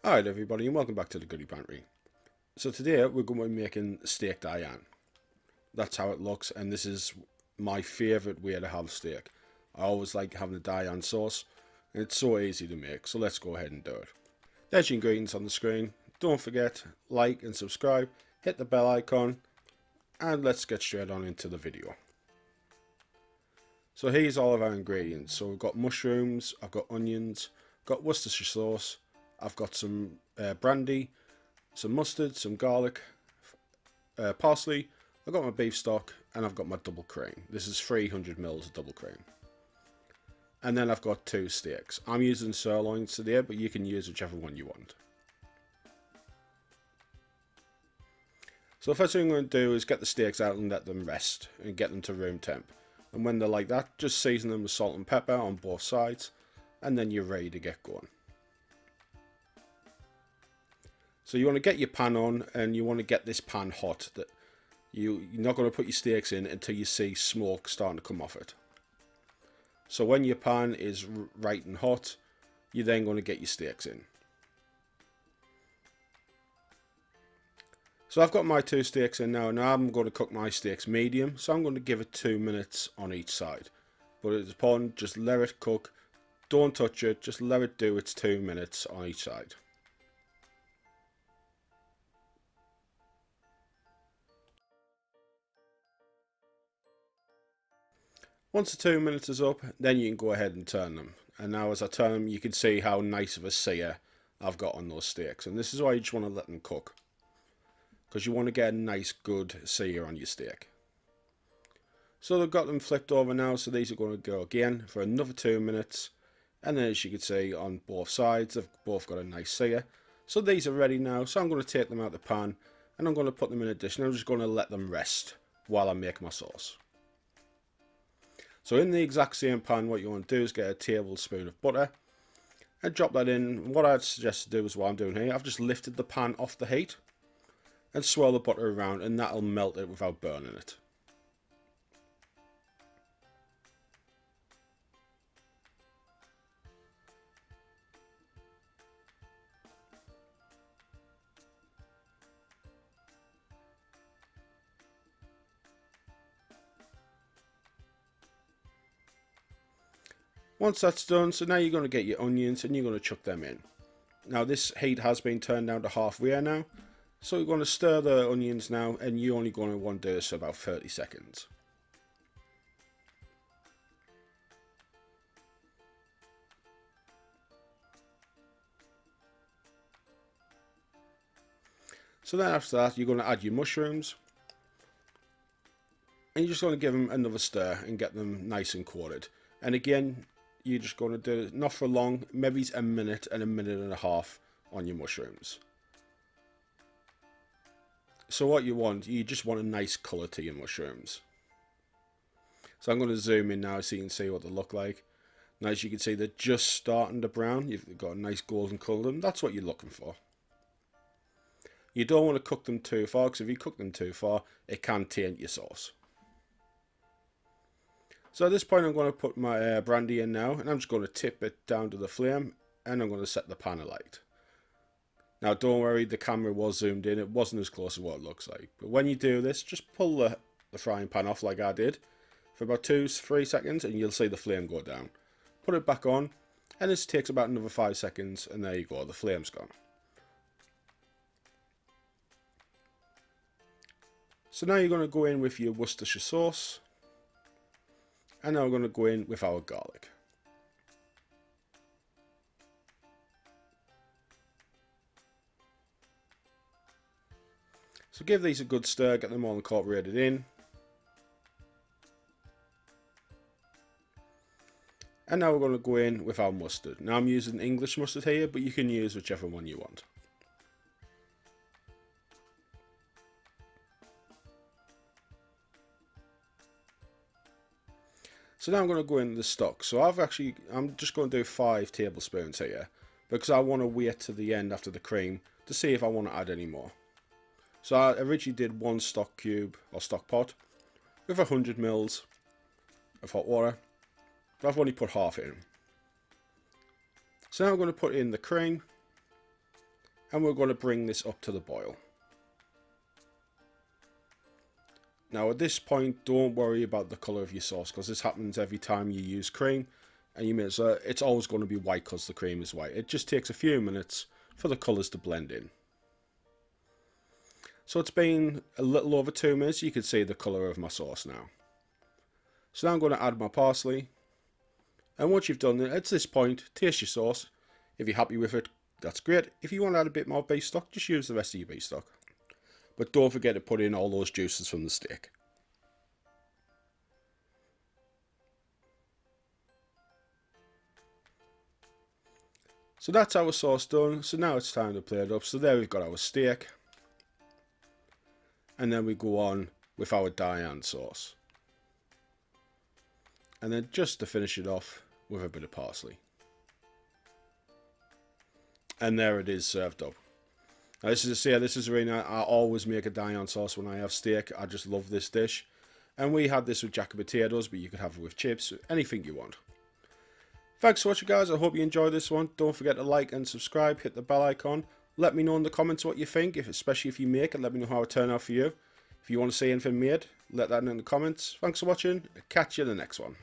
Alright everybody, and welcome back to the Goody Pantry. So today we're going to be making steak Diane. That's how it looks, and this is my favourite way to have steak. I always like having the Diane sauce, and it's so easy to make, so let's go ahead and do it. There's your ingredients on the screen. Don't forget, like and subscribe, hit the bell icon, and let's get straight on into the video. So here's all of our ingredients. So we've got mushrooms, I've got onions, got Worcestershire sauce, I've got some brandy, some mustard, some garlic, parsley, I've got my beef stock, and I've got my double cream. This is 300 ml of double cream. And then I've got 2 steaks. I'm using sirloins today, but you can use whichever one you want. So the first thing I'm going to do is get the steaks out and let them rest and get them to room temp. And when they're like that, just season them with salt and pepper on both sides, and then you're ready to get going. So you want to get your pan on, and you want to get this pan hot. That you're not going to put your steaks in until you see smoke starting to come off it. So when your pan is right and hot, you're then going to get your steaks in. So I've got my 2 steaks in now. Now I'm going to cook my steaks medium, so I'm going to give it 2 minutes on each side. But it's important, just let it cook. Don't touch it, just let it do its 2 minutes on each side. Once the 2 minutes is up, then you can go ahead and turn them. And now as I turn them, you can see how nice of a sear I've got on those steaks. And this is why you just want to let them cook, because you want to get a nice good sear on your steak. So they've got them flipped over now, so these are going to go again for another 2 minutes. And then as you can see on both sides, they've both got a nice sear. So these are ready now, so I'm going to take them out of the pan and I'm going to put them in a dish, and I'm just going to let them rest while I make my sauce. So in the exact same pan, what you want to do is get a tablespoon of butter and drop that in. What I'd suggest to do is what I'm doing here. I've just lifted the pan off the heat and swirl the butter around, and that'll melt it without burning it. Once that's done, so now you're going to get your onions and you're going to chuck them in. Now this heat has been turned down to halfway now, so you're going to stir the onions now, and you're only going to want to do this for about 30 seconds. So then after that, you're going to add your mushrooms, and you're just going to give them another stir and get them nice and coated. And again, you're just going to do it not for long, maybe a minute and a minute and a half on your mushrooms. So what you just want a nice colour to your mushrooms. So I'm going to zoom in now so you can see what they look like. Now as you can see, they're just starting to brown. You've got a nice golden colour to them. That's what you're looking for. You don't want to cook them too far, because if you cook them too far, it can taint your sauce. So at this point, I'm going to put my brandy in now, and I'm just going to tip it down to the flame, and I'm going to set the pan alight. Now don't worry, the camera was zoomed in, it wasn't as close as what it looks like. But when you do this, just pull the frying pan off like I did for about 2-3 seconds, and you'll see the flame go down. Put it back on, and this takes about another 5 seconds, and there you go, the flame's gone. So now you're going to go in with your Worcestershire sauce. And now we're going to go in with our garlic. So give these a good stir, get them all incorporated in. And now we're going to go in with our mustard. Now I'm using English mustard here, but you can use whichever one you want. So now I'm going to go in the stock. So I'm just going to do 5 tablespoons here, because I want to wait to the end after the cream to see if I want to add any more. So I originally did 1 stock cube or stock pot with 100 ml of hot water, but I've only put half in. So now I'm going to put in the cream, and we're going to bring this up to the boil. Now at this point, don't worry about the colour of your sauce, because this happens every time you use cream, and you may as well, it's always going to be white because the cream is white. It just takes a few minutes for the colours to blend in. So it's been a little over 2 minutes. You can see the colour of my sauce now. So now I'm going to add my parsley, and once you've done it, at this point, taste your sauce. If you're happy with it, that's great. If you want to add a bit more beef stock, just use the rest of your beef stock. But don't forget to put in all those juices from the steak. So that's our sauce done. So now it's time to plate it up. So there we've got our steak. And then we go on with our Diane sauce. And then just to finish it off with a bit of parsley. And there it is, served up. Now this is really nice. I always make a Diane sauce when I have steak. I just love this dish. And we had this with jacket potatoes, but you could have it with chips, anything you want. Thanks for watching, guys. I hope you enjoyed this one. Don't forget to like and subscribe. Hit the bell icon. Let me know in the comments what you think, especially if you make it. Let me know how it turned out for you. If you want to see anything made, let that know in the comments. Thanks for watching. Catch you in the next one.